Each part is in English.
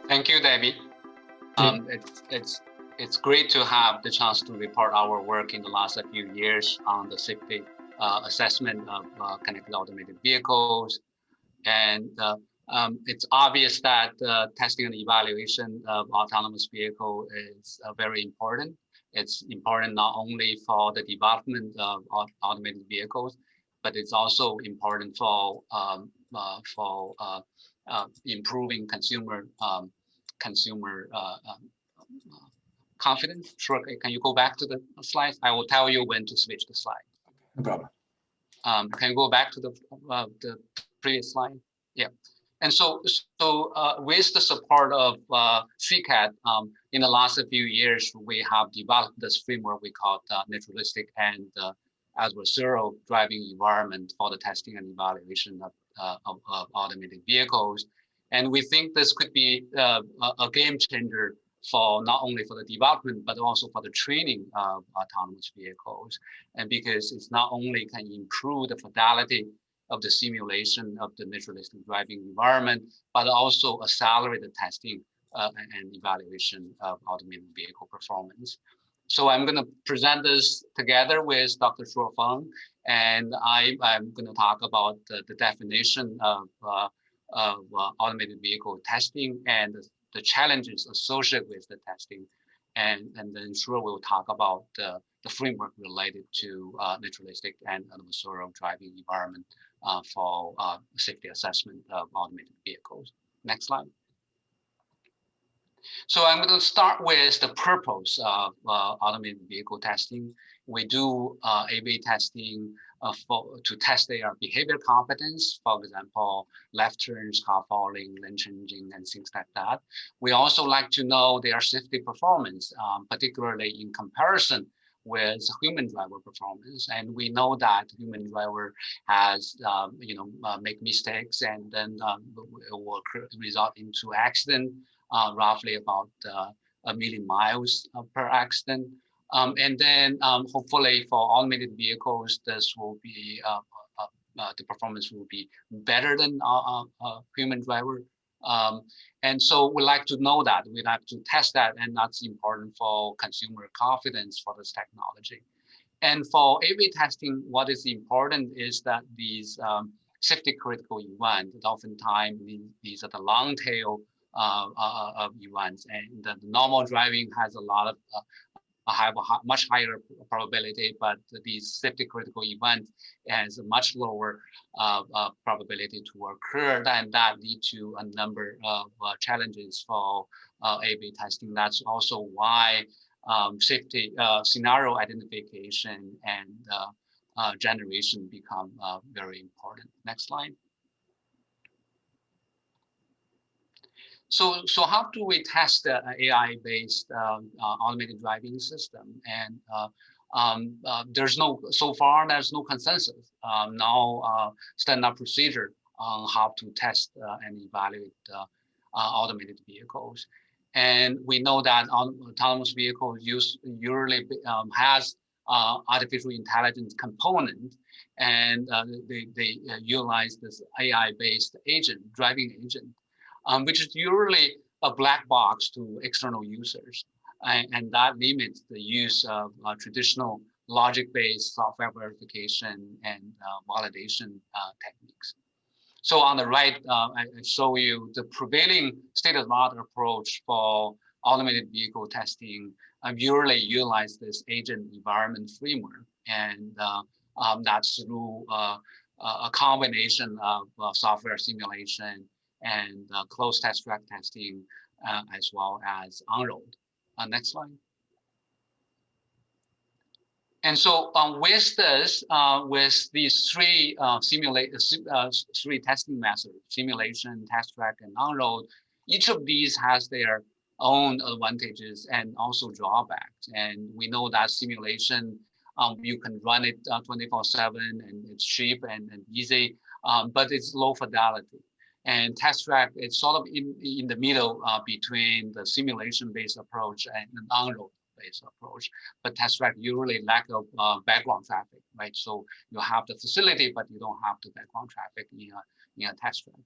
Thank you, Debbie. It's great to have the chance to report our work in the last few years on the safety assessment of connected automated vehicles. And it's obvious that testing and evaluation of autonomous vehicle is very important. It's important not only for the development of automated vehicles, but it's also important for improving consumer confidence. Sure, can you go back to the slides? I will tell you when to switch the slide. No problem. Can you go back to the previous slide? Yeah. And so with the support of CCAT, in the last few years, we have developed this framework we call Naturalistic and Adversarial driving environment for the testing and evaluation of automated vehicles. And we think this could be a game changer for not only for the development, but also for the training of autonomous vehicles. And because it's not only can improve the fidelity of the simulation of the naturalistic driving environment, but also accelerate the testing and evaluation of automated vehicle performance. So I'm going to present this together with Dr. Shuo Feng, and I'm going to talk about the definition of automated vehicle testing and the challenges associated with the testing. And then Shuo will talk about the framework related to naturalistic and adversarial driving environment for safety assessment of automated vehicles. Next slide. So I'm going to start with the purpose of automated vehicle testing. We do A/B testing to test their behavior competence, for example, left turns, car falling, lane changing, and things like that. We also like to know their safety performance, particularly in comparison with human driver performance. And we know that human driver has, make mistakes and then it will result into accident, roughly about 1 million miles per accident. And then hopefully for automated vehicles, this will be, the performance will be better than human driver. And so we like to know that, we like to test that, and that's important for consumer confidence for this technology. And for A/B testing, what is important is that these safety critical events, oftentimes these are the long tail of events, and the normal driving has a lot of have a much higher probability, but these safety critical events has a much lower probability to occur, and that lead to a number of challenges for A/B testing. That's also why safety scenario identification and generation become very important. Next slide. So how do we test the AI-based automated driving system? And so far there's no consensus, no standard procedure on how to test and evaluate automated vehicles. And we know that autonomous vehicles usually has artificial intelligence component, and they utilize this AI-based agent, driving agent. Which is usually a black box to external users. And that limits the use of traditional logic-based software verification and validation techniques. So on the right, I show you the prevailing state-of-the-art approach for automated vehicle testing. Usually utilize this agent environment framework, and that's through a combination of software simulation and closed test track testing, as well as on-road. Next slide. And so with this, with these three three testing methods, simulation, test track, and on-road, each of these has their own advantages and also drawbacks. And we know that simulation, you can run it 24/7, and it's cheap and easy, but it's low fidelity. And test track is sort of in the middle between the simulation-based approach and the on-road based approach. But test track usually lack of background traffic, right? So you have the facility, but you don't have the background traffic in a test track.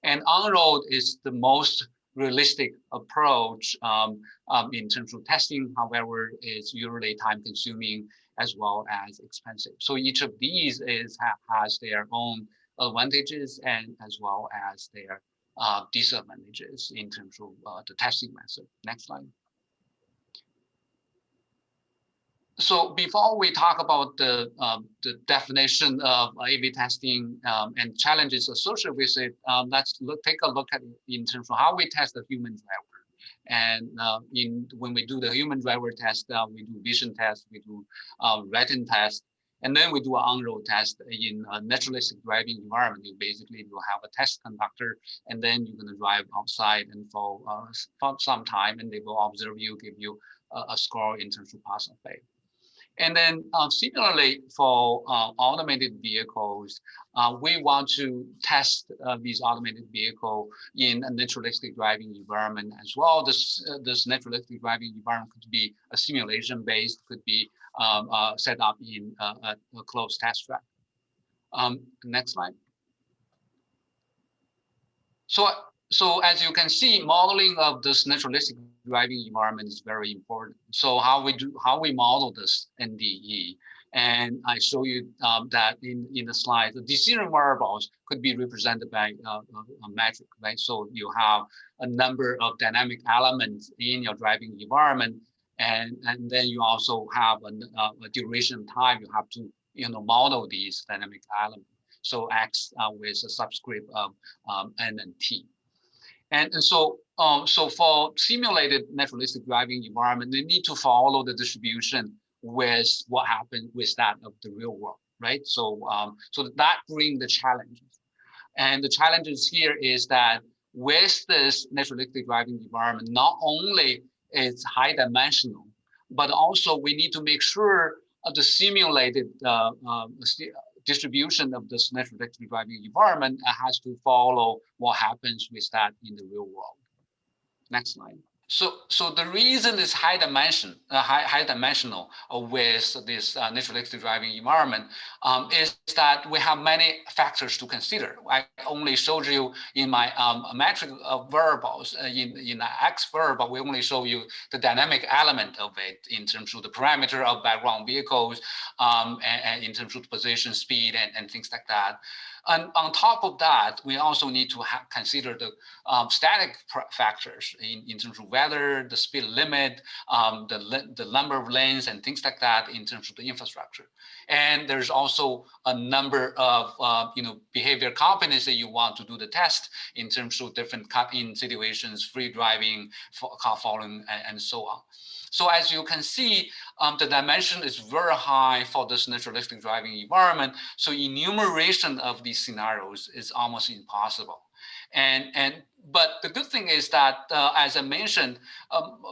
And on-road is the most realistic approach in terms of testing. However, it's usually time-consuming as well as expensive. So each of these has their own advantages and as well as their disadvantages in terms of the testing method. Next slide. So before we talk about the definition of A/B testing and challenges associated with it, let's take a look at in terms of how we test the human driver. And when we do the human driver test, we do vision test, we do retina test, and then we do an on-road test in a naturalistic driving environment. You basically will have a test conductor, and then you're going to drive outside and for some time, and they will observe you, give you a score in terms of pass or fail. And then similarly for automated vehicles, we want to test these automated vehicle in a naturalistic driving environment as well. This naturalistic driving environment could be a simulation based, could be set up in a closed test track. Next slide. So as you can see, modeling of this naturalistic driving environment is very important. So how we model this NDE, and I show you that in the slide, the decision variables could be represented by a metric, right? So you have a number of dynamic elements in your driving environment, and then you also have a duration of time. You have to model these dynamic elements. So X with a subscript of N and T. And so for simulated naturalistic driving environment, they need to follow the distribution with what happened with that of the real world, right? So that brings the challenges. And the challenges here is that with this naturalistic driving environment, not only it's high dimensional, but also we need to make sure the simulated distribution of this naturalistic driving environment has to follow what happens with that in the real world. Next slide. So the reason is high dimensional with this naturalistic driving environment is that we have many factors to consider. I only showed you in my metric variables in the X variable. We only show you the dynamic element of it in terms of the parameter of background vehicles, and in terms of position, speed, and things like that. And on top of that, we also need to consider the static factors in terms of weather, the speed limit, the number of lanes, and things like that in terms of the infrastructure. And there's also a number of behavior components that you want to do the test in terms of different cut-in situations, free driving, car following, and so on. So as you can see, the dimension is very high for this naturalistic driving environment. So enumeration of these scenarios is almost impossible. But the good thing is that, as I mentioned,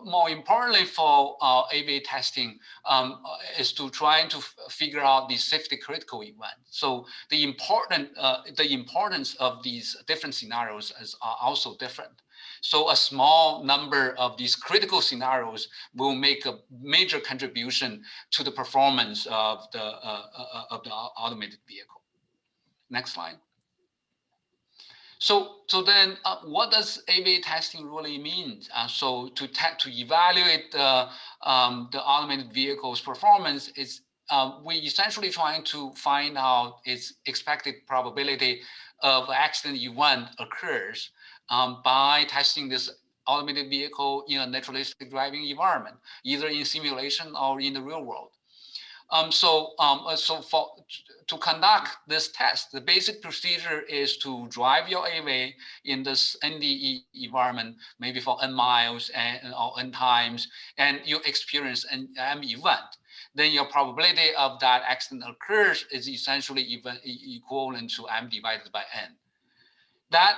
more importantly for A/B testing is to try to figure out these safety critical events. So the importance of these different scenarios is also different. So a small number of these critical scenarios will make a major contribution to the performance of the automated vehicle. Next slide. So then what does A/B testing really mean? So to evaluate the automated vehicle's performance is we essentially trying to find out its expected probability of accident event occurs by testing this automated vehicle in a naturalistic driving environment, either in simulation or in the real world. To conduct this test, the basic procedure is to drive your AV in this NDE environment, maybe for N miles or N times, and you experience an M event. Then your probability of that accident occurs is essentially equivalent to M divided by N. That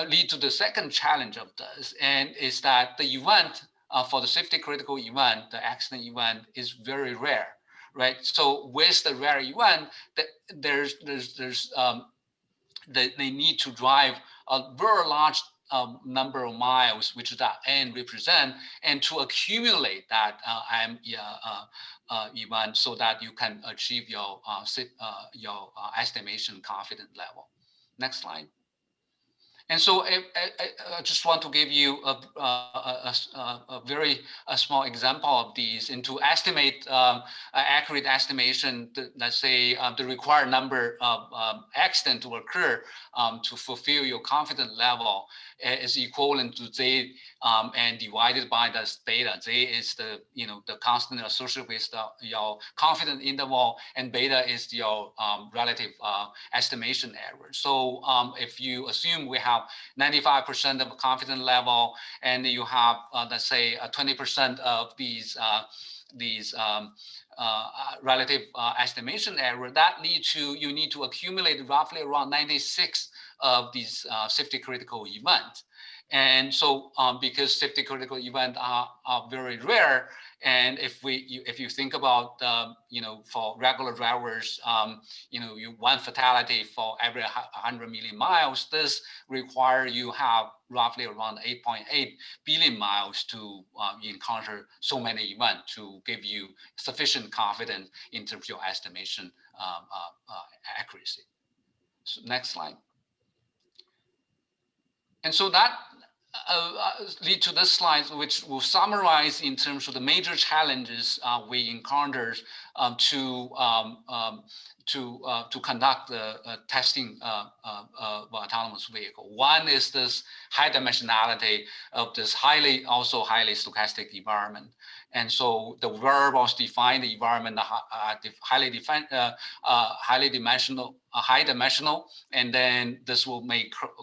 lead to the second challenge of this, and is that the event for the safety critical event, the accident event, is very rare, right? So with the rare event, they need to drive a very large number of miles, which that n represent, and to accumulate that event so that you can achieve your estimation confidence level. Next slide. And so I just want to give you a very small example of these, and to estimate accurate estimation, let's say the required number of accidents to occur to fulfill your confidence level is equivalent to Z and divided by the beta. Z is the the constant associated with your confidence interval, and beta is your relative estimation error. So if you assume we have 95% of confidence level, and you have let's say 20% of these relative estimation error, that leads to you need to accumulate roughly around 96 of these safety critical events. And so because safety critical events are very rare, and if you think about for regular drivers, one fatality for every 100 million miles, this require you have roughly around 8.8 billion miles to encounter so many events to give you sufficient confidence in terms of your estimation accuracy. So next slide. And so that lead to this slide, which will summarize in terms of the major challenges we encountered to conduct the testing of autonomous vehicle. One is this high dimensionality of this highly stochastic environment. And so the variables define the environment highly dimensional, and then this will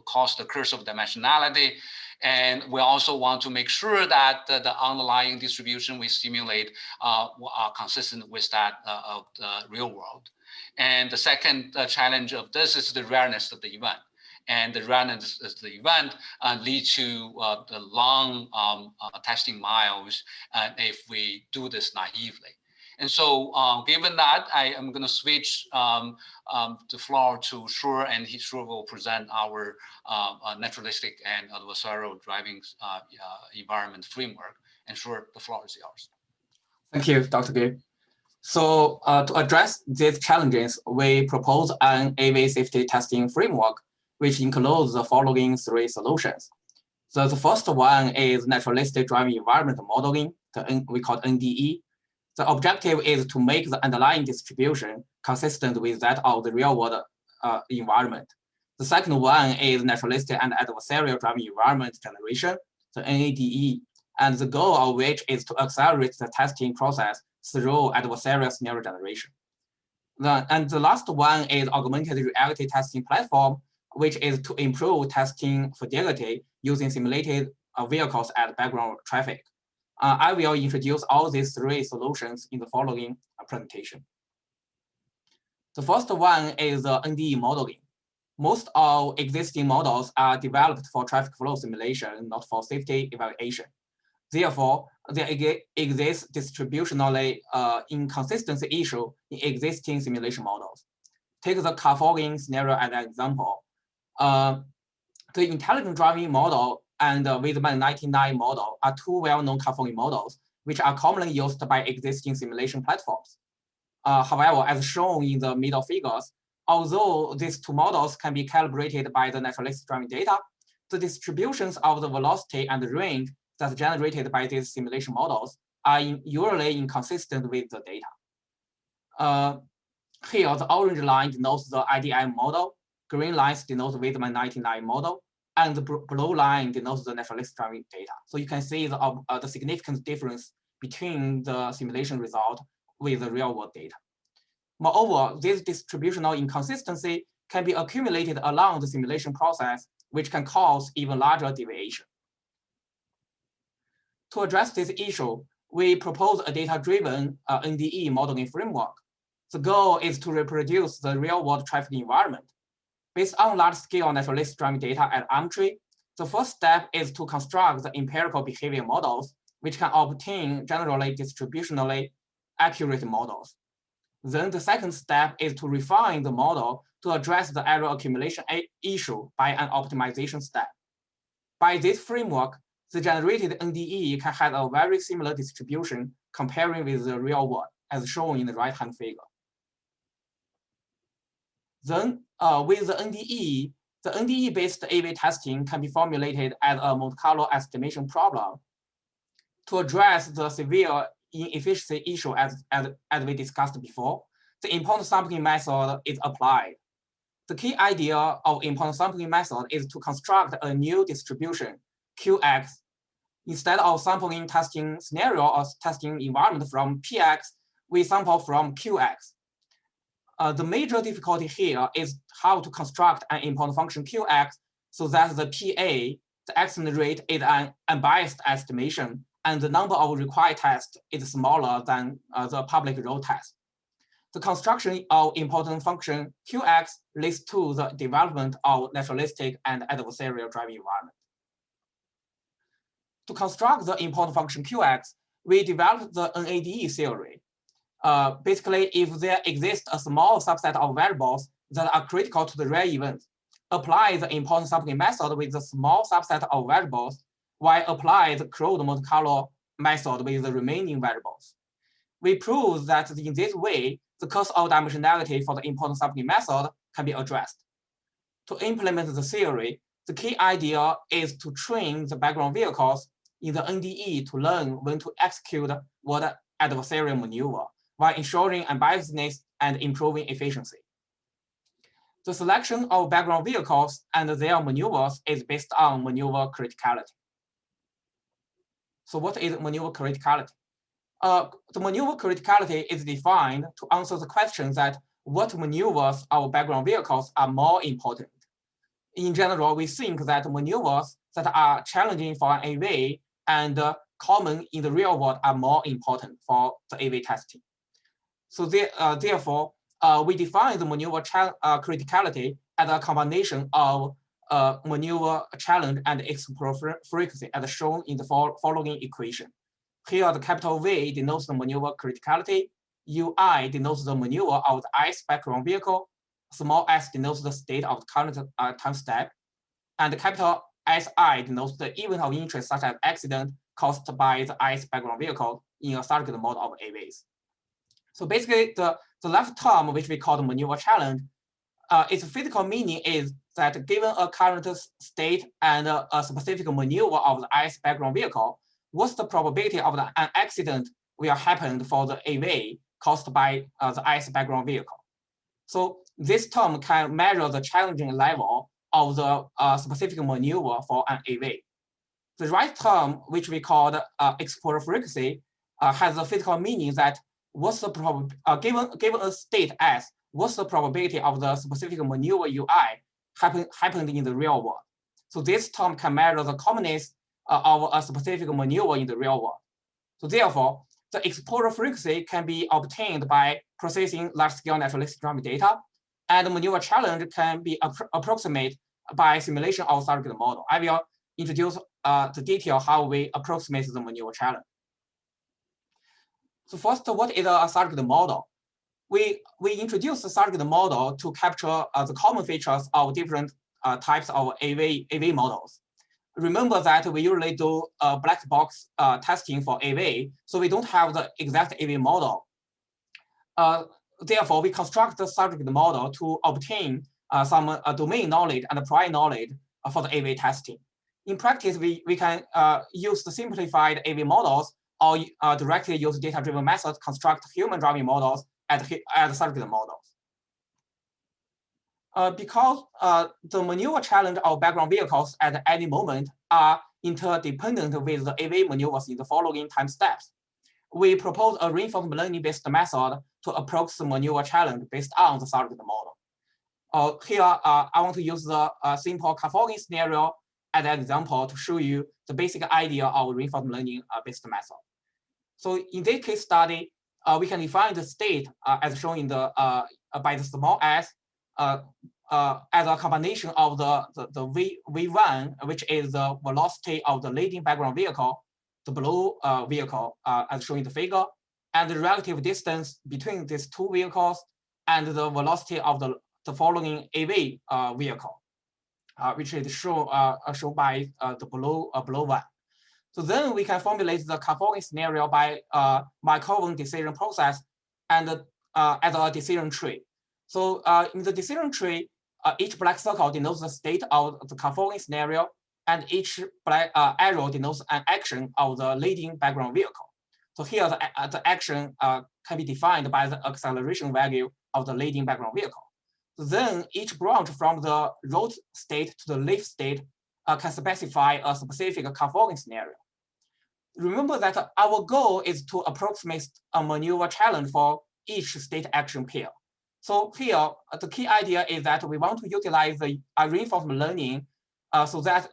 cause the curse of dimensionality. And we also want to make sure that the underlying distribution we simulate are consistent with that of the real world. And the second challenge of this is the rareness of the event. And the rareness of the event leads to the long testing miles if we do this naively. And so given that, I am going to switch the floor to Shuo, and Shuo will present our naturalistic and adversarial driving environment framework. And Shuo, the floor is yours. Thank you, Dr. Gill. So to address these challenges, we propose an AV safety testing framework, which includes the following three solutions. So the first one is naturalistic driving environment modeling, we call it NDE. The objective is to make the underlying distribution consistent with that of the real-world environment. The second one is naturalistic and adversarial driving environment generation, the NADE, and the goal of which is to accelerate the testing process through adversarial scenario generation. And the last one is augmented reality testing platform, which is to improve testing fidelity using simulated vehicles as background traffic. I will introduce all these three solutions in the following presentation. The first one is the NDE modeling. Most of existing models are developed for traffic flow simulation, not for safety evaluation. Therefore, there exists distributionally inconsistency issue in existing simulation models. Take the car fogging scenario as an example. The intelligent driving model and the Wisman 99 model are two well-known car fogging models, which are commonly used by existing simulation platforms. However, as shown in the middle figures, although these two models can be calibrated by the naturalistic driving data, the distributions of the velocity and the range that's generated by these simulation models are usually inconsistent with the data. Here, the orange line denotes the IDM model, green lines denote the Wisman 99 model, and the blue line denotes the naturalistic driving data. So you can see the significant difference between the simulation result with the real-world data. Moreover, this distributional inconsistency can be accumulated along the simulation process, which can cause even larger deviation. To address this issue, we propose a data-driven NDE modeling framework. The goal is to reproduce the real-world traffic environment. Based on large-scale naturalistic driving data at UMTRI, the first step is to construct the empirical behavior models, which can obtain generally distributionally accurate models. Then the second step is to refine the model to address the error accumulation issue by an optimization step. By this framework, the generated NDE can have a very similar distribution comparing with the real world, as shown in the right-hand figure. Then, with the NDE-based AV testing can be formulated as a Monte Carlo estimation problem to address the severe inefficiency issue as we discussed before. The important sampling method is applied. The key idea of important sampling method is to construct a new distribution, QX. Instead of sampling testing scenario or testing environment from PX, we sample from QX. The major difficulty here is how to construct an important function QX so that the PA, the accident rate, is an unbiased estimation, and the number of required tests is smaller than the public road test. The construction of important function QX leads to the development of naturalistic and adversarial driving environment. To construct the important function QX, we developed the NADE theory. Basically, if there exists a small subset of variables that are critical to the real event, apply the important sampling method with the small subset of variables, while apply the crude Monte Carlo method with the remaining variables. We prove that in this way, the cost of dimensionality for the important sampling method can be addressed. To implement the theory, the key idea is to train the background vehicles in the NDE to learn when to execute what adversarial maneuver, while ensuring unbiasedness and improving efficiency. The selection of background vehicles and their maneuvers is based on maneuver criticality. So what is maneuver criticality? The maneuver criticality is defined to answer the question that what maneuvers of background vehicles are more important. In general, we think that maneuvers that are challenging for an AV and common in the real world are more important for the AV testing. So therefore, we define the maneuver criticality as a combination of maneuver challenge and explore frequency as shown in the following equation. Here, the capital V denotes the maneuver criticality, UI denotes the maneuver of the ICE background vehicle, small s denotes the state of the current time step, and the capital SI denotes the event of interest such as accident caused by the ICE background vehicle in a surrogate mode of AVs. So basically, the left term, which we call the maneuver challenge, its physical meaning is that given a current state and a specific maneuver of the ICE background vehicle, what's the probability of an accident will happen for the AV caused by the ICE background vehicle? So this term can measure the challenging level of the specific maneuver for an AV. The right term, which we call explore frequency, has the physical meaning that what's the given a state S, what's the probability of the specific maneuver UI happened in the real world? So this term can measure the commonness of a specific maneuver in the real world. So therefore, the exposure frequency can be obtained by processing large-scale naturalistic driving data, and the maneuver challenge can be approximated by simulation of surrogate model. I will introduce the detail how we approximate the maneuver challenge. So first, what is a surrogate model? We introduce the surrogate model to capture the common features of different types of AV models. Remember that we usually do black box testing for AV, so we don't have the exact AV model. Therefore, we construct the surrogate model to obtain some domain knowledge and prior knowledge for the AV testing. In practice, we can use the simplified AV models or directly use data-driven methods to construct human driving models as surrogate models. Because the maneuver challenge of background vehicles at any moment are interdependent with the AV maneuvers in the following time steps, we propose a reinforcement learning-based method to approach the maneuver challenge based on the surrogate model. Here, I want to use the simple car fogging scenario as an example to show you the basic idea of reinforcement learning-based method. So in this case study, we can define the state as shown in the by the small s as a combination of the V1, which is the velocity of the leading background vehicle, the blue vehicle as shown in the figure, and the relative distance between these two vehicles, and the velocity of the following AV vehicle which is shown by the below one. So then we can formulate the following scenario by Markov decision process and as a decision tree. So in the decision tree, each black circle denotes the state of the following scenario, and each black arrow denotes an action of the leading background vehicle. So here the action can be defined by the acceleration value of the leading background vehicle. So then each branch from the root state to the leaf state can specify a specific following scenario. Remember that our goal is to approximate a maneuver challenge for each state action pair. So here, the key idea is that we want to utilize the reinforcement learning so that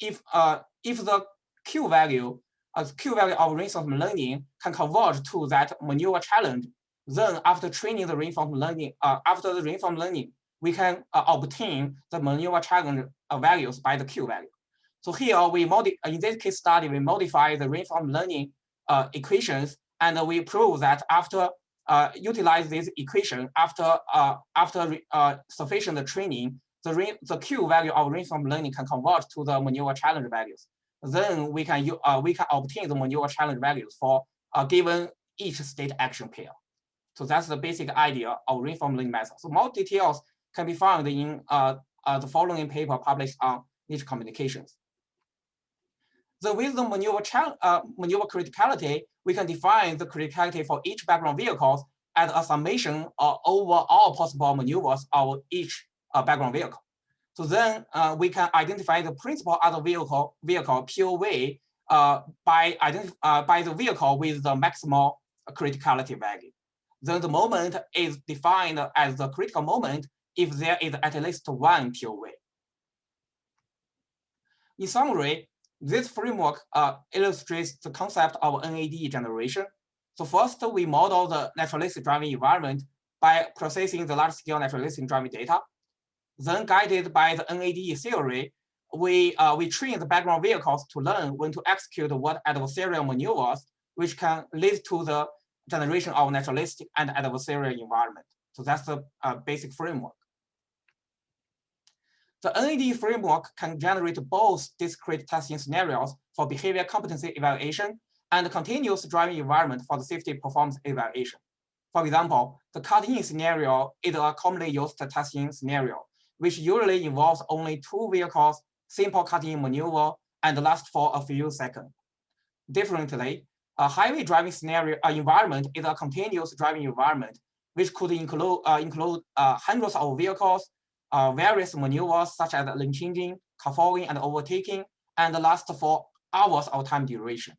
if the Q value of reinforcement learning can converge to that maneuver challenge, then after training the reinforcement learning, we can obtain the maneuver challenge values by the Q value. So here in this case study, we modify the reinforcement learning equations, and we prove that after utilize this equation after sufficient training, the Q value of reinforcement learning can convert to the maneuver challenge values. Then we can obtain the maneuver challenge values for given each state action pair. So that's the basic idea of reinforcement learning method. So more details can be found in the following paper published on Nature Communications. So with the maneuver criticality, we can define the criticality for each background vehicles as a summation of over all possible maneuvers of each background vehicle. So then we can identify the principal other vehicle POV by the vehicle with the maximal criticality value. Then the moment is defined as the critical moment if there is at least one POV. In summary, this framework illustrates the concept of NADE generation. So first, we model the naturalistic driving environment by processing the large-scale naturalistic driving data. Then, guided by the NADE theory, we train the background vehicles to learn when to execute what adversarial maneuvers, which can lead to the generation of naturalistic and adversarial environment. So that's the basic framework. The NADE framework can generate both discrete testing scenarios for behavior competency evaluation and continuous driving environment for the safety performance evaluation. For example, the cut-in scenario is a commonly used testing scenario, which usually involves only two vehicles, simple cut-in maneuver, and lasts for a few seconds. Differently, a highway driving scenario environment is a continuous driving environment, which could include hundreds of vehicles, various maneuvers such as lane changing, car following, and overtaking, and last for hours of time duration,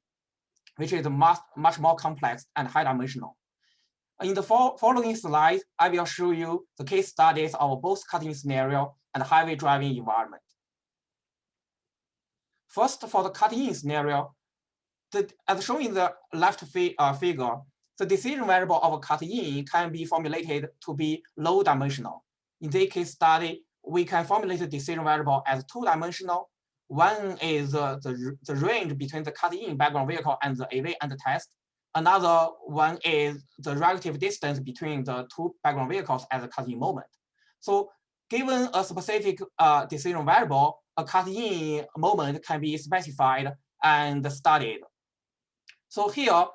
which is much more complex and high-dimensional. In the following slides, I will show you the case studies of both cut-in scenario and highway driving environment. First, for the cut-in scenario, as shown in the left figure, the decision variable of a cut-in can be formulated to be low-dimensional. In this case study, we can formulate the decision variable as two-dimensional. One is the range between the cut-in background vehicle and the AV and the test. Another one is the relative distance between the two background vehicles at the cut-in moment. So given a specific decision variable, a cut-in moment can be specified and studied. So here,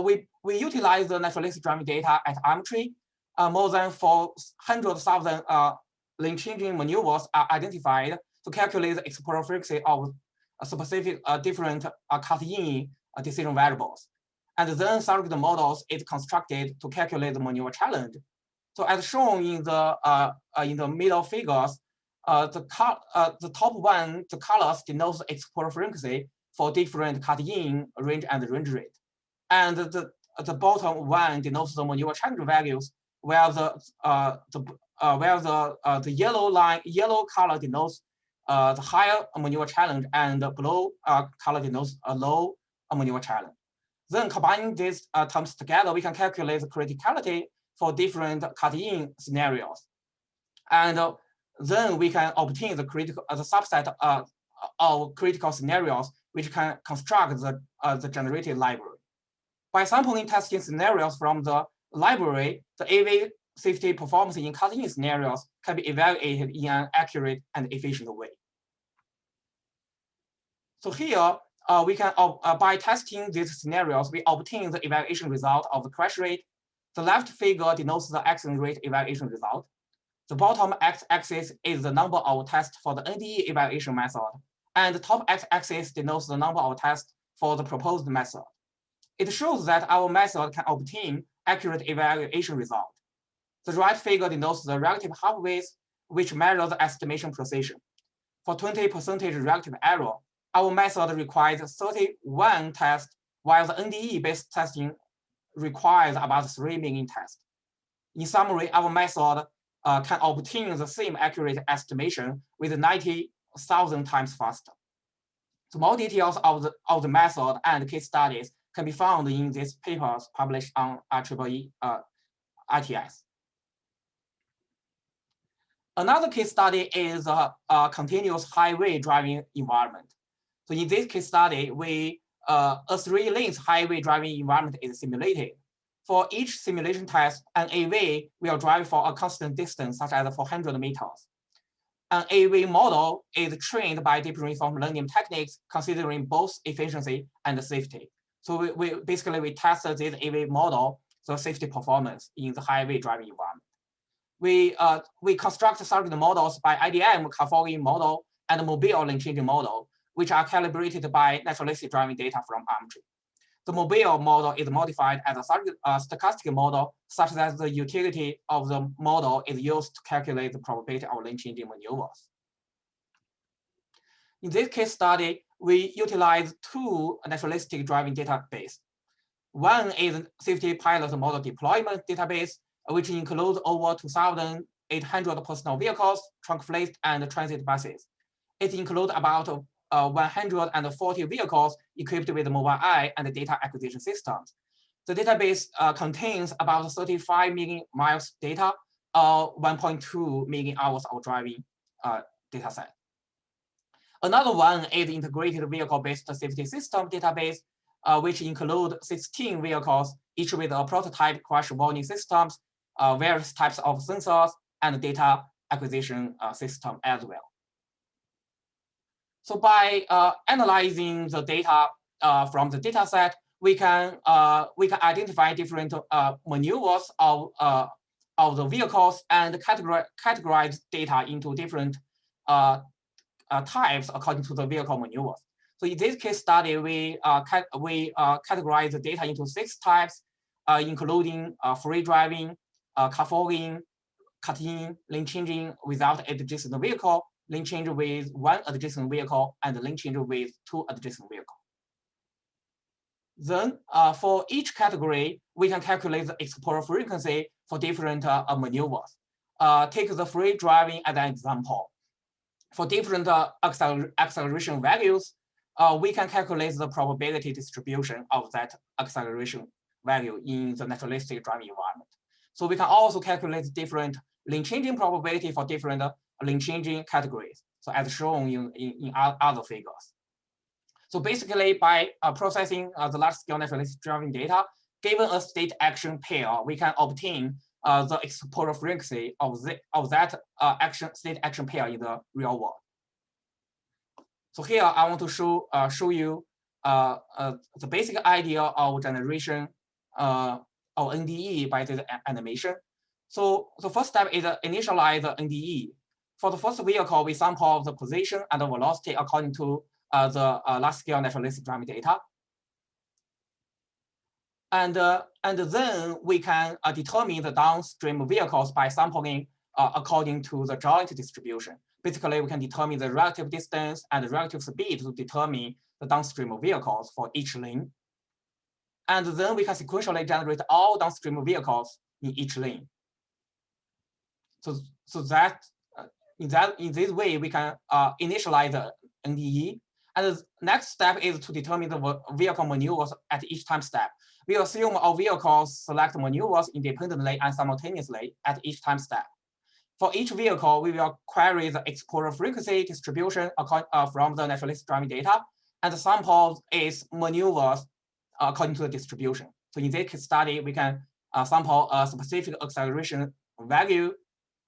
we utilize the naturalistic driving data at UMTRI. More than 400,000 lane changing maneuvers are identified to calculate the exposure frequency of a specific different cut-in decision variables. And then surrogate models is constructed to calculate the maneuver challenge. So as shown in the middle figures, the top one, the colors denotes the exposure frequency for different cut-in range and range rate. And the bottom one denotes the maneuver challenge values, where the yellow color denotes the higher maneuver challenge, and the blue color denotes a low maneuver challenge. Then combining these terms together, we can calculate the criticality for different cut-in scenarios, and then we can obtain the subset of critical scenarios, which can construct the generated library. By sampling testing scenarios from the library, the AV safety performance in cut-in scenarios can be evaluated in an accurate and efficient way. So here, we can, by testing these scenarios, we obtain the evaluation result of the crash rate. The left figure denotes the accident rate evaluation result. The bottom x-axis is the number of tests for the NDE evaluation method, and the top x-axis denotes the number of tests for the proposed method. It shows that our method can obtain accurate evaluation result. The right figure denotes the relative half-width, which measures the estimation precision. For 20% relative error, our method requires 31 tests, while the NDE-based testing requires about 3 million tests. In summary, our method can obtain the same accurate estimation with 90,000 times faster. So more details of the method and case studies can be found in these papers published on IEEE ITS. Another case study is a continuous highway driving environment. So in this case study, a 3-lanes highway driving environment is simulated. For each simulation test, an AV will drive for a constant distance, such as 400 meters. An AV model is trained by deep reinforcement learning techniques, considering both efficiency and safety. So we basically test this AV model, the safety performance in the highway driving environment. We construct surrogate models by IDM car fogging model and mobile lane changing model, which are calibrated by naturalistic driving data from UMTRI. The mobile model is modified as a stochastic model, such that the utility of the model is used to calculate the probability of lane changing maneuvers. In this case study, we utilize 2 naturalistic driving databases. One is safety pilot model deployment database, which includes over 2,800 personal vehicles, trunk fleets, and transit buses. It includes about 140 vehicles equipped with mobile eye and data acquisition systems. The database contains about 35 million miles data, 1.2 million hours of driving data set. Another one is integrated vehicle-based safety system database, which include 16 vehicles, each with a prototype crash warning systems, various types of sensors, and data acquisition system as well. So by analyzing the data from the data set, we can identify different maneuvers of the vehicles and categorize data into different types according to the vehicle maneuvers. So in this case study, we categorize the data into 6 types, including free driving, car fogging, cut-in, lane changing without adjacent vehicle, lane change with 1 adjacent vehicle, and lane change with 2 adjacent vehicles. Then for each category, we can calculate the exposure frequency for different maneuvers. Take the free driving as an example. For different acceleration values, we can calculate the probability distribution of that acceleration value in the naturalistic driving environment. So we can also calculate different lane changing probability for different lane changing categories, so as shown in other figures. So basically, by processing the large-scale naturalistic driving data, given a state action pair, we can obtain the exposure frequency of that state action pair in the real world. So here I want to show you the basic idea of generation of NDE by this animation. So the first step is initialize the NDE. For the first vehicle, we sample the position and the velocity according to the large-scale naturalistic driving data. And then we can determine the downstream vehicles by sampling according to the joint distribution. Basically, we can determine the relative distance and the relative speed to determine the downstream vehicles for each lane. And then we can sequentially generate all downstream vehicles in each lane. So that in this way, we can initialize the NDE. And the next step is to determine the vehicle maneuvers at each time step. We assume our vehicles select maneuvers independently and simultaneously at each time step. For each vehicle, we will query the exposure frequency distribution from the naturalistic driving data and sample its maneuvers according to the distribution. So in this case study, we can sample a specific acceleration value.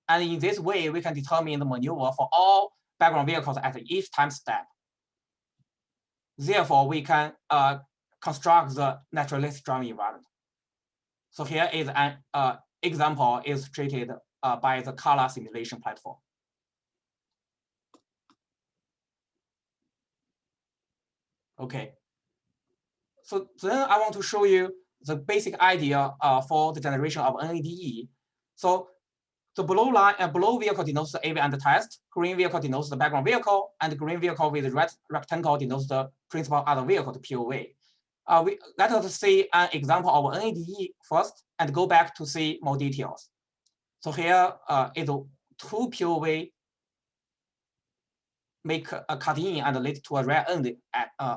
And in this way, we can determine the maneuver for all background vehicles at each time step. Therefore, we can construct the naturalistic driving environment. So here is an example illustrated by the color simulation platform. Okay. So then I want to show you the basic idea for the generation of NADE. So the blue line, blue vehicle denotes the AV under test, green vehicle denotes the background vehicle, and the green vehicle with red rectangle denotes the principal other vehicle, the POV. Let us see an example of NADE first and go back to see more details. So here is two POV make a cut in and lead to a rear end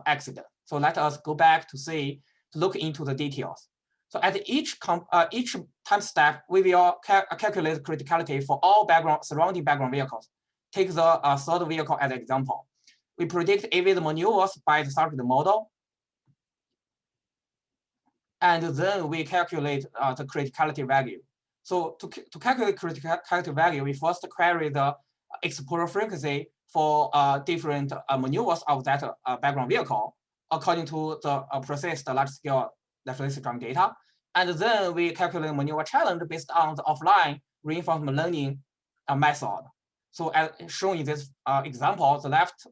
accident. So let us go back to look into the details. So at each time step, we will calculate criticality for all surrounding background vehicles. Take the third vehicle as an example. We predict AV's maneuvers by the circuit model. And then we calculate the criticality value. So to calculate criticality value, we first query the exposure frequency for different maneuvers of that background vehicle according to the processed large-scale naturalistic driving data. And then we calculate maneuver challenge based on the offline reinforcement learning method. So as shown in this example, the left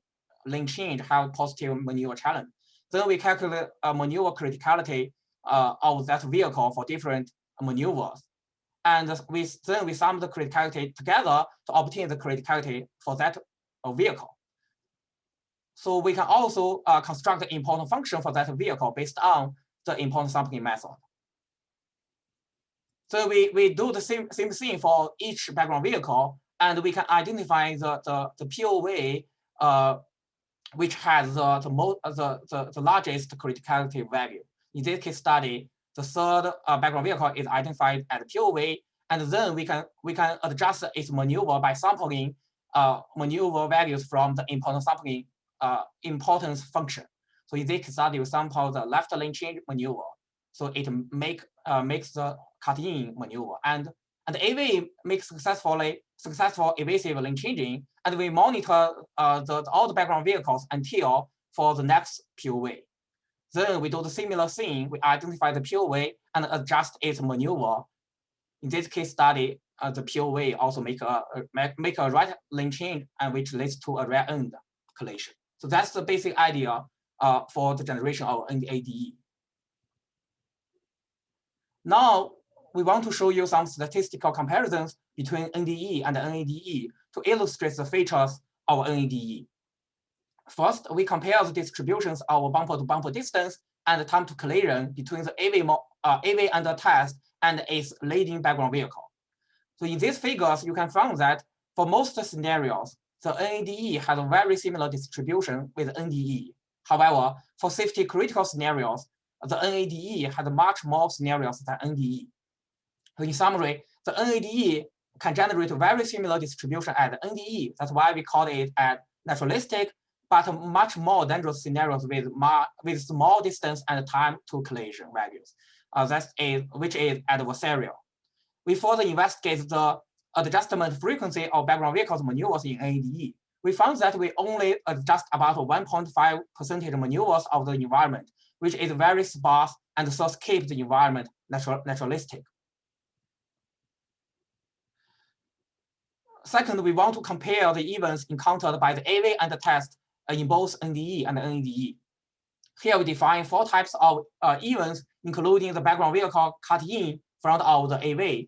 lane change have positive maneuver challenge. Then we calculate maneuver criticality of that vehicle for different maneuvers. And then we sum the criticality together to obtain the criticality for that vehicle. So we can also construct the important function for that vehicle based on the important sampling method. So we do the same thing for each background vehicle, and we can identify the POV which has the largest criticality value. In this case study, the third background vehicle is identified as POV, and then we can adjust its maneuver by sampling maneuver values from the important sampling importance function. So in this study, we sample the left lane change maneuver, so it makes the cut-in maneuver, and AV makes successful evasive lane changing, and we monitor all the background vehicles until for the next POV. Then we do the similar thing. We identify the POV and adjust its maneuver. In this case study, the POV also make a right lane change, and which leads to a rear end collision. So that's the basic idea for the generation of NADE. Now we want to show you some statistical comparisons between NDE and NADE to illustrate the features of NADE. First, we compare the distributions of bumper-to-bumper distance and time to collision between the AV under test and its leading background vehicle. So in these figures, you can find that for most scenarios, the NADE has a very similar distribution with NDE. However, for safety critical scenarios, the NADE has much more scenarios than NDE. So in summary, the NADE can generate a very similar distribution as NDE. That's why we call it as naturalistic, but much more dangerous scenarios with small distance and time to collision values, which is adversarial. We further investigate the adjustment frequency of background vehicles maneuvers in NADE. We found that we only adjust about 1.5% maneuvers of the environment, which is very sparse and thus keep the environment naturalistic. Second, we want to compare the events encountered by the AV and the test in both NDE and NADE. Here we define 4 types of events, including the background vehicle cut in front of the AV.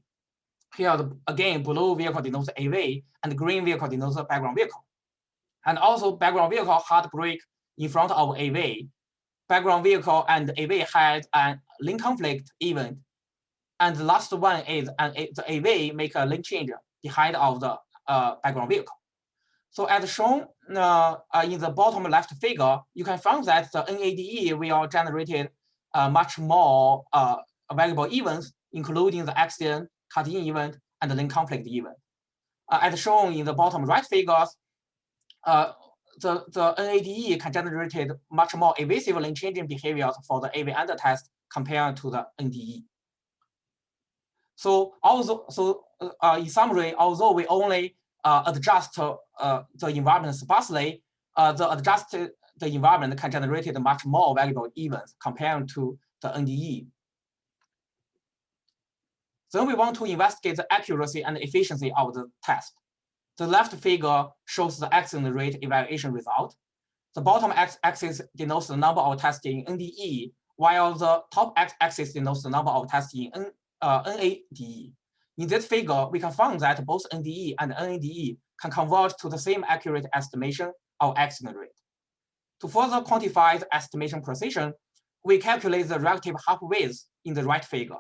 Here, again, blue vehicle denotes the AV, and green vehicle denotes the background vehicle. And also background vehicle hard brake in front of AV. Background vehicle and AV had a lane conflict event. And the last one is the AV make a lane change behind of the background vehicle. So as shown in the bottom left figure, you can find that the NADE will generate much more valuable events, including the accident, cut-in event, and the lane conflict event. As shown in the bottom right figures, the NADE can generate much more evasive lane changing behaviors for the AV under test compared to the NDE. So in summary, although we only adjust the environment sparsely, the environment can generate much more valuable events compared to the NDE. Then we want to investigate the accuracy and efficiency of the test. The left figure shows the accident rate evaluation result. The bottom axis denotes the number of tests in NDE, while the top axis denotes the number of tests in NADE. In this figure, we can find that both NDE and NADE can converge to the same accurate estimation of accident rate. To further quantify the estimation precision, we calculate the relative half-width in the right figure.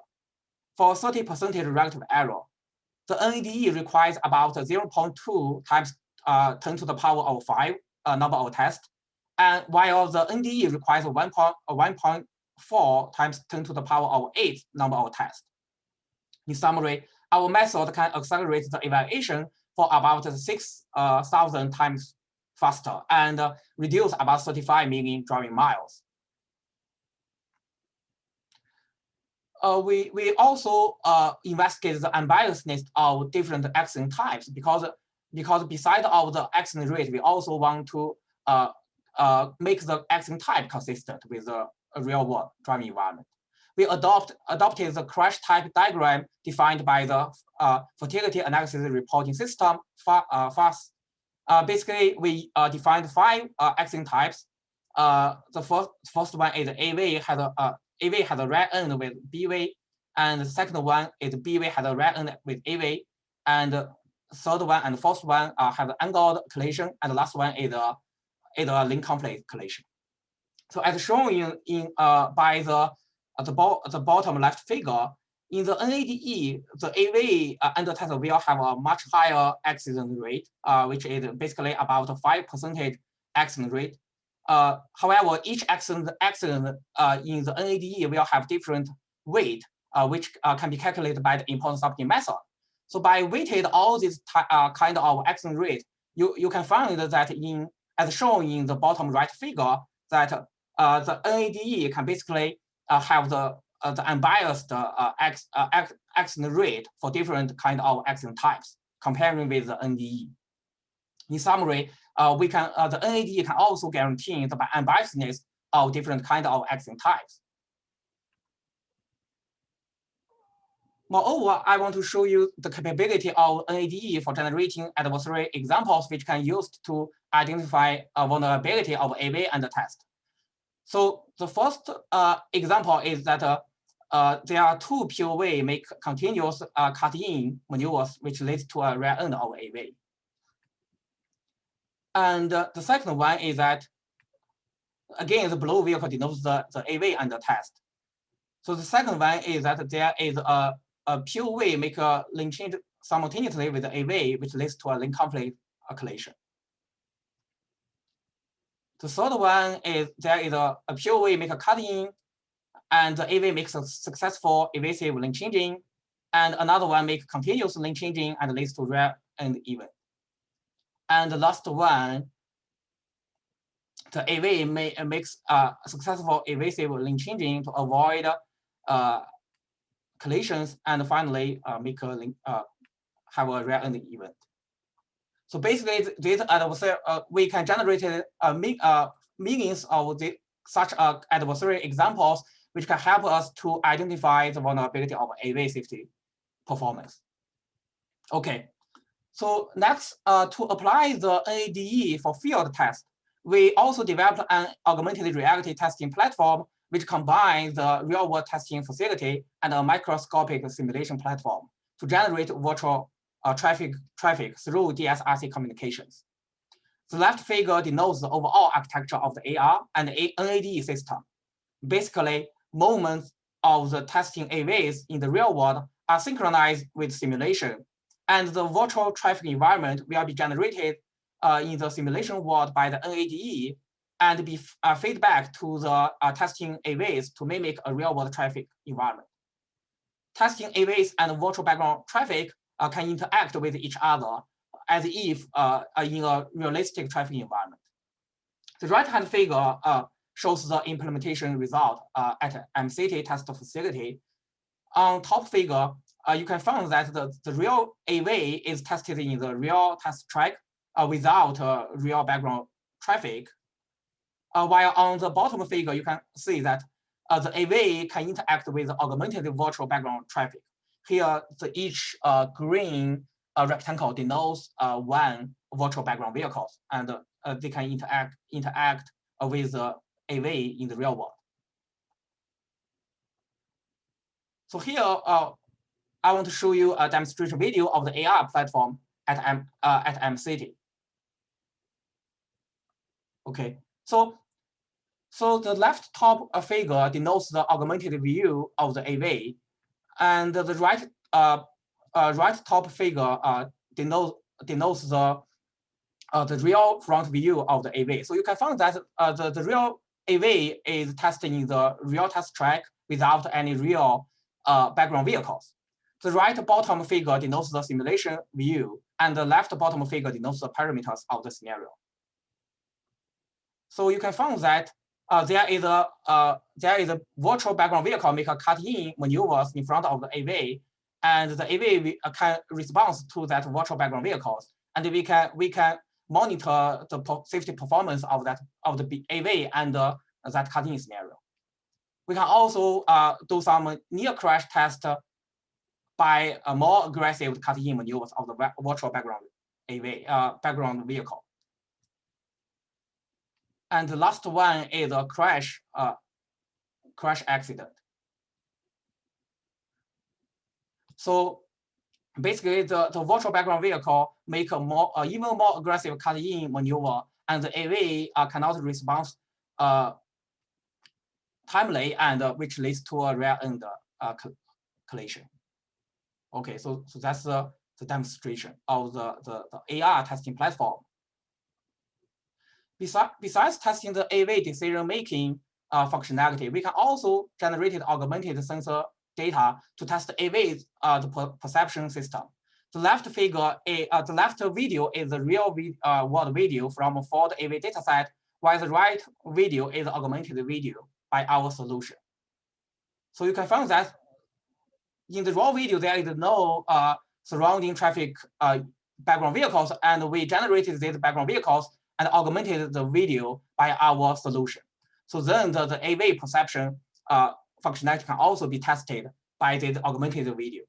For 30% relative error, the NADE requires about 0.2 times 10 to the power of 5 number of tests, and while the NDE requires 1.4 times 10 to the power of 8 number of tests. In summary, our method can accelerate the evaluation for about 6,000 times faster and reduce about 35 million driving miles. We also investigate the unbiasedness of different accident types because beside of the accident rate, we also want to make the accident type consistent with the real world driving environment. We adopted the crash type diagram defined by the fatality analysis reporting system, FAST. Basically, we defined 5 accident types. The first one is AV has a red end with BV, and the second one is BV has a red end with AV, and the third one and the fourth one have angled collision, and the last one is a link conflict collision. So as shown by the bottom left figure, in the NADE, the AV under test will have a much higher accident rate, which is basically about 5% accident rate. However, each accident in the NADE will have different weight, which can be calculated by the importance subgame method. So by weighted all these kind of accident rate, you can find that as shown in the bottom right figure, that the NADE can basically have the unbiased accident rate for different kind of accident types, comparing with the NDE. In summary, the NADE can also guarantee the unbiasedness of different kind of accident types. Moreover, I want to show you the capability of NADE for generating adversarial examples which can use to identify a vulnerability of AV and the test. So the first example is that there are 2 POV make continuous cut-in maneuvers which leads to a rear end of AV. And the second one is that, again, the blue vehicle denotes the AV and the test. So the second one is that there is a POV make a link change simultaneously with the AV, which leads to a link conflict collision. The third one is there is a POV make a cut-in, and the AV makes a successful evasive link changing, and another one make continuous link changing and leads to rear end event. And the last one, the AV makes a successful evasive link changing to avoid collisions, and finally make a link, have a rear end event. So basically, this we can generate meanings of such adversarial examples, which can help us to identify the vulnerability of AV safety performance. Okay, so next, to apply the NADE for field test, we also developed an augmented reality testing platform which combines the real-world testing facility and a microscopic simulation platform to generate virtual traffic through DSRC communications. The left figure denotes the overall architecture of the AR and NADE system. Basically, moments of the testing AVs in the real world are synchronized with simulation, and the virtual traffic environment will be generated in the simulation world by the NADE and be feedback to the testing AVs to mimic a real-world traffic environment. Testing AVs and virtual background traffic can interact with each other as if in a realistic traffic environment. The right-hand figure shows the implementation result at MCT test facility. On top figure, you can find that the real AV is tested in the real test track without real background traffic. While on the bottom figure, you can see that the AV can interact with augmented virtual background traffic. Here, each green rectangle denotes one virtual background vehicles, and they can interact with the AV in the real world. So here, I want to show you a demonstration video of the AR platform at MCity. Okay, so the left top figure denotes the augmented view of the AV, and the right top figure denotes the real front view of the AV. So you can find that the real AV is testing the real test track without any real background vehicles. The right bottom figure denotes the simulation view, and the left bottom figure denotes the parameters of the scenario. So you can find that there is a virtual background vehicle make a cut-in maneuvers in front of the AV, and the AV can respond to that virtual background vehicles, and we can monitor the safety performance of the AV and that cut-in scenario. We can also do some near crash test by a more aggressive cut-in maneuvers of the virtual background background vehicle. And the last one is a crash accident. So basically, the virtual background vehicle make a even more aggressive cut-in maneuver, and the AV cannot respond timely, and which leads to a rear-end collision. Okay, so that's the demonstration of the AR testing platform. Besides testing the AV decision-making functionality, we can also generate augmented sensor data to test the AV's the perception system. The left figure, the left video is the real world video from Ford AV dataset, while the right video is augmented video by our solution. So you can find that in the raw video there is no surrounding traffic background vehicles, and we generated these background vehicles and augmented the video by our solution. So then the AV perception functionality can also be tested by the augmented video.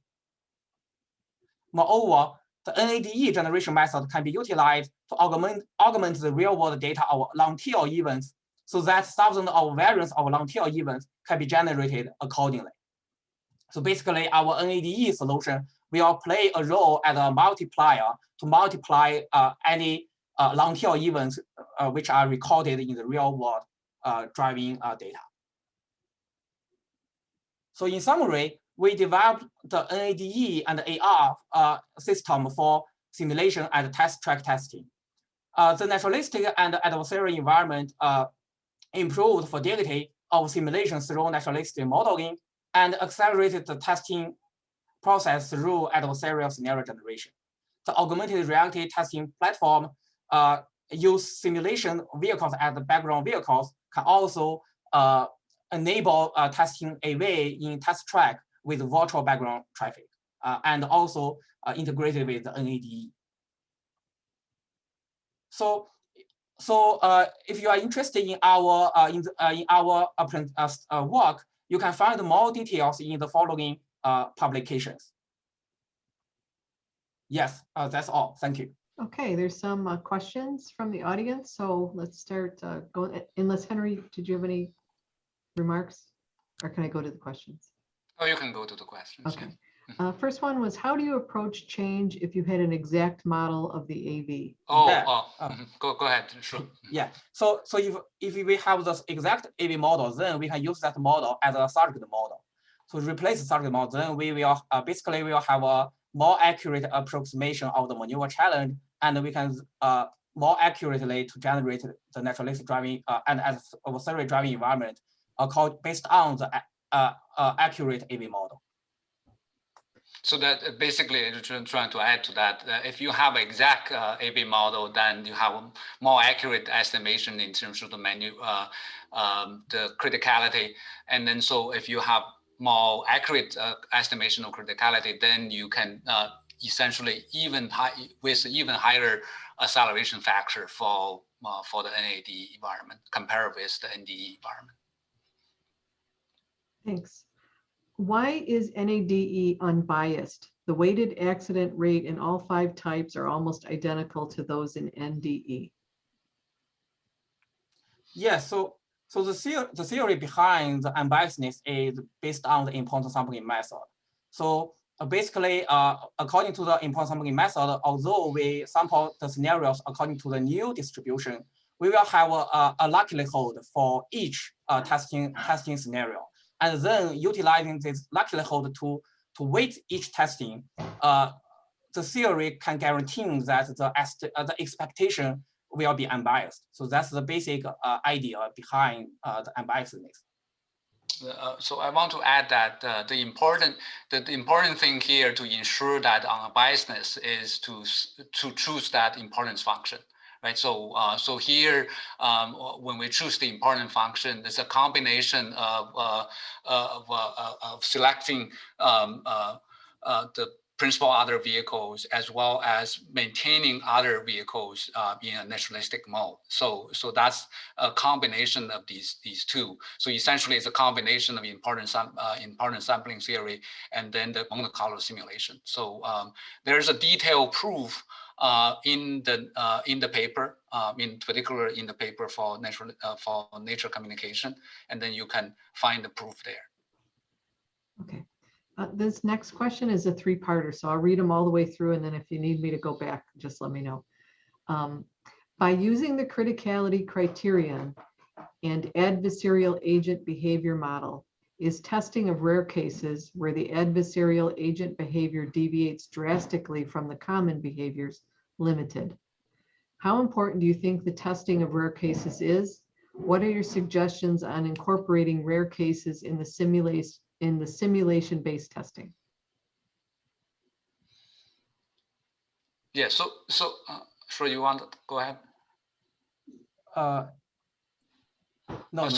Moreover, the NADE generation method can be utilized to augment the real-world data of long-tail events, so that thousands of variants of long-tail events can be generated accordingly. So basically, our NADE solution will play a role as a multiplier to multiply any long-tail events which are recorded in the real-world driving data. So in summary, we developed the NADE and AR system for simulation and test track testing. The naturalistic and adversarial environment improved fidelity of simulation through naturalistic modeling and accelerated the testing process through adversarial scenario generation. The augmented reality testing platform use simulation vehicles as the background vehicles, can also enable testing AV in test track with virtual background traffic, and also integrated with the NADE. So if you are interested in our work, you can find more details in the following publications. Yes, that's all. Thank you. Okay, there's some questions from the audience. So let's start going. Unless Henry, did you have any remarks, or can I go to the questions? Oh, you can go to the questions. Okay. Yeah. First one was, how do you approach change if you had an exact model of the AV? Oh, Yeah. Go ahead. Sure. Yeah. So if we have the exact AV model, then we can use that model as a surrogate model. To replace the surrogate model, then we will basically we will have a more accurate approximation of the maneuver challenge, and we can more accurately to generate the naturalistic driving and adversarial driving environment based on the accurate AV model. So that basically, trying to add to that, if you have exact AV model, then you have a more accurate estimation in terms of the the criticality. And then so if you have more accurate estimation of criticality, then you can essentially with even higher acceleration factor for the NADE environment compared with the NDE environment. Thanks. Why is NADE unbiased? The weighted accident rate in all 5 types are almost identical to those in NDE. Yeah, so the theory behind the unbiasedness is based on the important sampling method. So basically, according to the important sampling method, although we sample the scenarios according to the new distribution, we will have a likelihood for each testing scenario. And then utilizing this likelihood to weight each testing, the theory can guarantee that the expectation will be unbiased. So that's the basic idea behind the unbiasedness. So I want to add that the important thing here to ensure that unbiasedness is to choose that importance function. Right, so here, when we choose the important function, it's a combination of selecting the principal other vehicles as well as maintaining other vehicles in a naturalistic mode. So that's a combination of these two. So essentially, it's a combination of important sampling theory and then the Monte Carlo simulation. So there's a detailed proof in the paper, in particular in the paper for Nature Communication, and then you can find the proof there. Okay. This next question is a 3-parter, so I'll read them all the way through, and then if you need me to go back, just let me know. By using the criticality criterion and adversarial agent behavior model, is testing of rare cases where the adversarial agent behavior deviates drastically from the common behaviors limited? How important do you think the testing of rare cases is? What are your suggestions on incorporating rare cases in the simulation-based testing? Yeah. So sure, you want to go ahead? No.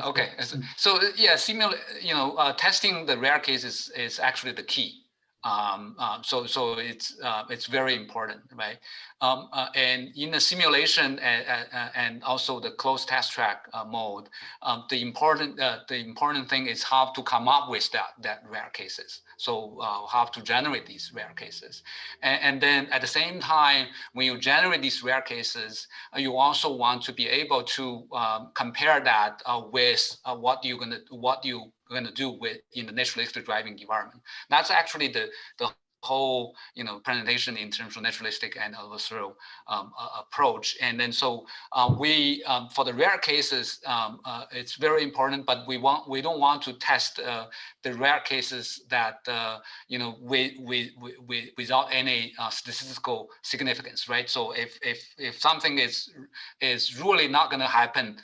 Okay. So yeah, testing the rare cases is actually the key. So it's very important, right? And in the simulation and also the closed test track mode, the important thing is how to come up with that rare cases. So how to generate these rare cases, and then at the same time, when you generate these rare cases, you also want to be able to compare that with what you're gonna do with in the naturalistic driving environment. That's actually the whole presentation in terms of naturalistic and adversarial approach. And then so we for the rare cases, it's very important, but we don't want to test the rare cases that without any statistical significance, right? So if something is really not going to happen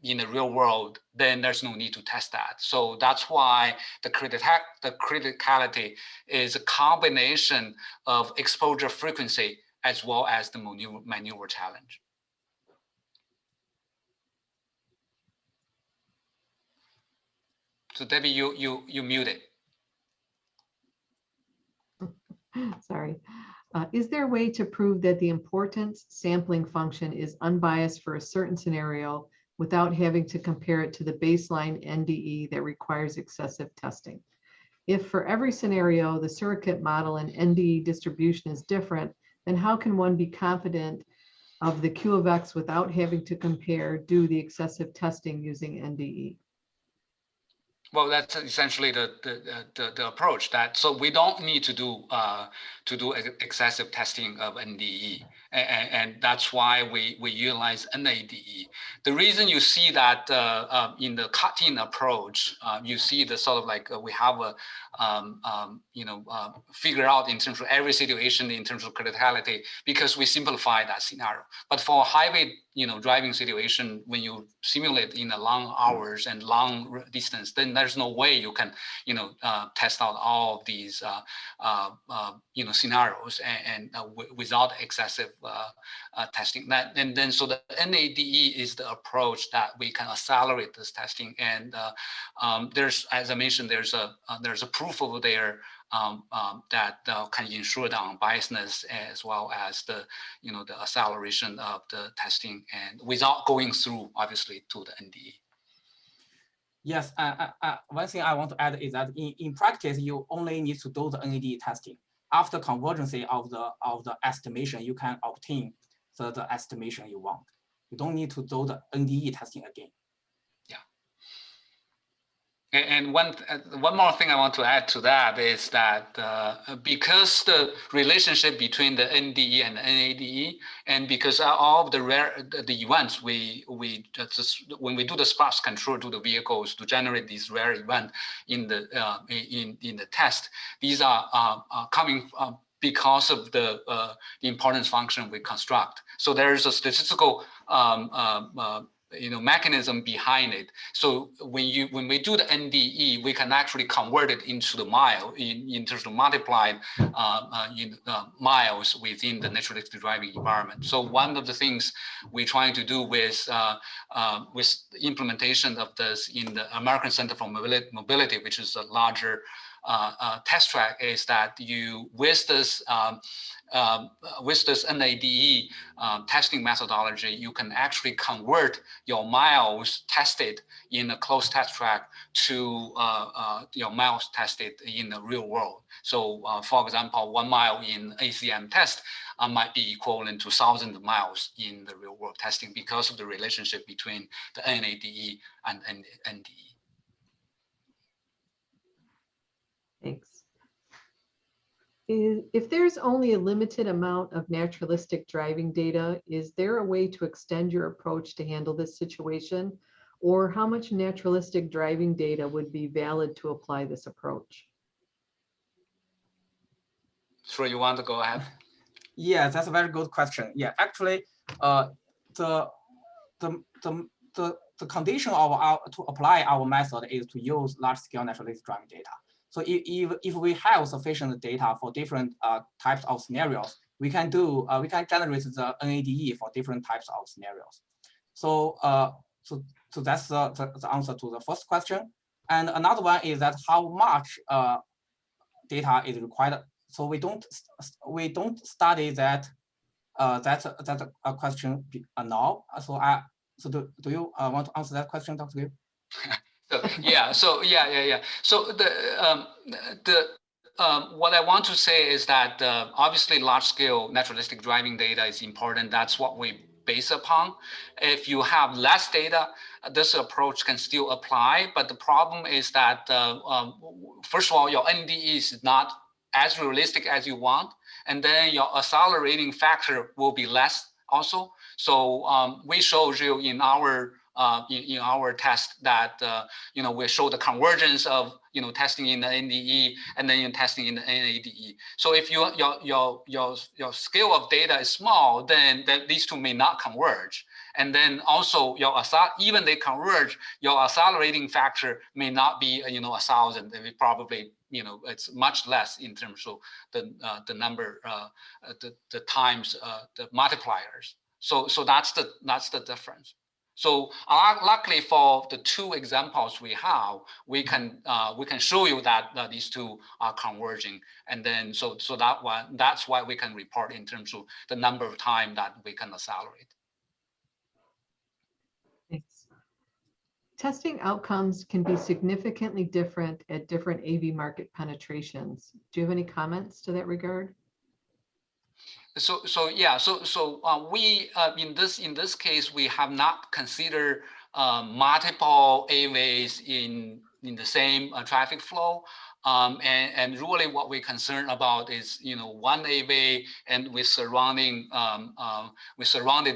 in the real world, then there's no need to test that. So that's why the criticality is a combination of exposure frequency as well as the maneuver challenge. So Debbie, you muted. Sorry. Is there a way to prove that the importance sampling function is unbiased for a certain scenario without having to compare it to the baseline NDE that requires excessive testing? If for every scenario, the surrogate model and NDE distribution is different, then how can one be confident of the Q of X without having to do the excessive testing using NDE? Well, that's essentially the approach. So we don't need to do excessive testing of NDE, and that's why we utilize NADE. The reason you see that in the cut-in approach, you see the sort of like we have a figure out in terms of every situation in terms of criticality, because we simplify that scenario. But for highway driving situation, when you simulate in the long hours and long distance, then there's no way you can, test out all of these, scenarios and without excessive testing. So the NADE is the approach that we can accelerate this testing. And there's, as I mentioned, there's a proof over there that can ensure the unbiasedness as well as the acceleration of the testing, and without going through obviously to the NDE. Yes, one thing I want to add is that in practice, you only need to do the NADE testing. After convergence of the estimation, you can obtain the estimation you want. You don't need to do the NDE testing again. And one more thing I want to add to that is that because the relationship between the NDE and the NADE, and because all of the events when we do the sparse control to the vehicles to generate these rare events in the test, these are coming because of the importance function we construct. So there is a statistical mechanism behind it. So when we do the NDE, we can actually convert it into the mile in terms of multiplied miles within the naturalistic driving environment. So one of the things we're trying to do with the implementation of this in the American Center for Mobility, which is a larger test track, is that with this NADE testing methodology, you can actually convert your miles tested in a closed test track to your miles tested in the real world. So for example, 1 mile in ACM test might be equivalent to thousands of miles in the real world testing because of the relationship between the NADE and NDE. Thanks. If there's only a limited amount of naturalistic driving data, is there a way to extend your approach to handle this situation? Or how much naturalistic driving data would be valid to apply this approach? Sure, you want to go ahead? Yeah, that's a very good question. Yeah, actually, the condition of to apply our method is to use large-scale naturalistic driving data. So if we have sufficient data for different types of scenarios, we can generate the NADE for different types of scenarios. So so that's the answer to the first question. And another one is that how much data is required. So we don't study that. That's a question now. So do you want to answer that question, Dr. Liu? So what I want to say is that obviously large-scale naturalistic driving data is important. That's what we base upon. If you have less data, this approach can still apply. But the problem is that first of all, your NDE is not as realistic as you want, and then your accelerating factor will be less also. So we showed you in our test that we show the convergence of testing in the NDE and then testing in the NADE. So if your scale of data is small, then these two may not converge. And then also even they converge, your accelerating factor may not be 1,000. It probably it's much less in terms of the number, the times, the multipliers. So that's the difference. So luckily for the two examples we have, we can show you that these two are converging, and then so that's why we can report in terms of the number of time that we can accelerate. Thanks. Testing outcomes can be significantly different at different AV market penetrations. Do you have any comments to that regard? We in this case we have not considered multiple AVs in the same traffic flow, and really what we're concerned about is one AV and we're surrounded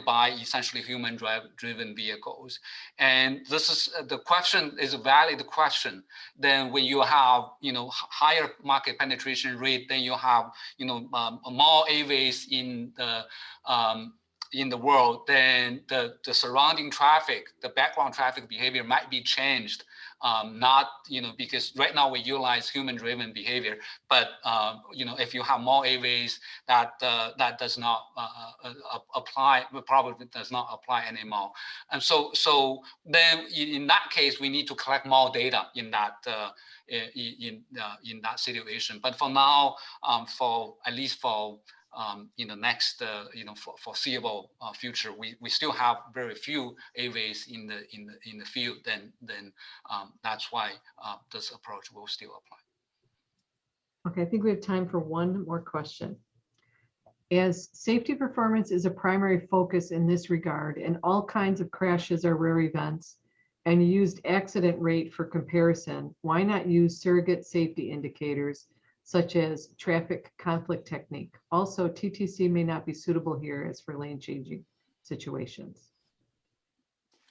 by essentially human driven vehicles, and this is the question is a valid question. Then when you have higher market penetration rate, then you have more AVs in the in the world, then the surrounding traffic, the background traffic behavior might be changed. Not, because right now we utilize human-driven behavior, but if you have more AVs, that does not apply, probably does not apply anymore. And so then in that case, we need to collect more data in that in that situation. But for now, for at least for in the next foreseeable future, we still have very few AVs in the field. Then that's why this approach will still apply. Okay, I think we have time for one more question. As safety performance is a primary focus in this regard, and all kinds of crashes are rare events, and used accident rate for comparison, why not use surrogate safety indicators such as traffic conflict technique? Also, TTC may not be suitable here as for lane changing situations.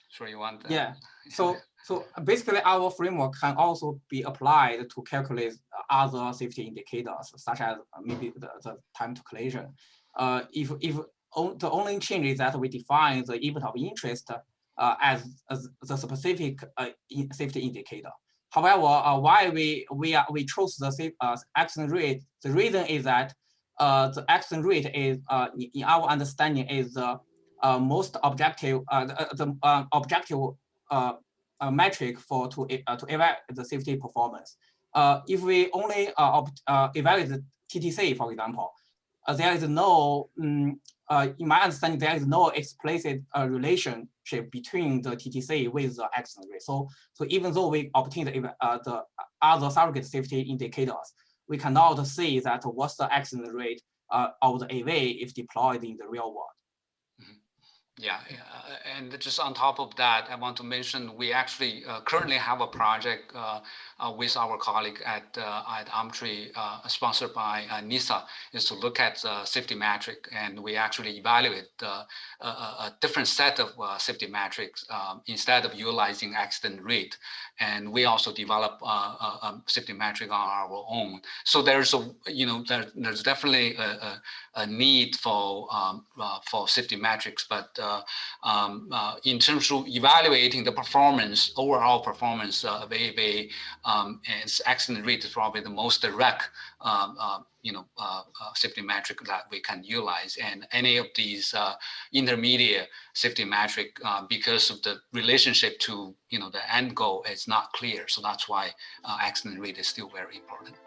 Sure, you want that? Yeah. So basically, our framework can also be applied to calculate other safety indicators, such as maybe the time to collision. If the only change is that we define the event of interest as the specific safety indicator. However, why we chose the accident rate? The reason is that the accident rate is, in our understanding, is the most objective, objective metric to evaluate the safety performance. If we only evaluate the TTC, for example, there is no, in my understanding, there is no explicit relationship between the TTC with the accident rate. So even though we obtain the other surrogate safety indicators, we cannot say that what's the accident rate of the AV if deployed in the real world. Yeah, and just on top of that, I want to mention we actually currently have a project with our colleague at UMTRI, sponsored by NISA, is to look at safety metric, and we actually evaluate a different set of safety metrics instead of utilizing accident rate, and we also develop a safety metric on our own. So there's there's definitely a need for safety metrics, but in terms of evaluating the performance, overall performance of AV, and accident rate is probably the most direct, safety metric that we can utilize. And any of these intermediate safety metric, because of the relationship to the end goal, is not clear. So that's why accident rate is still very important.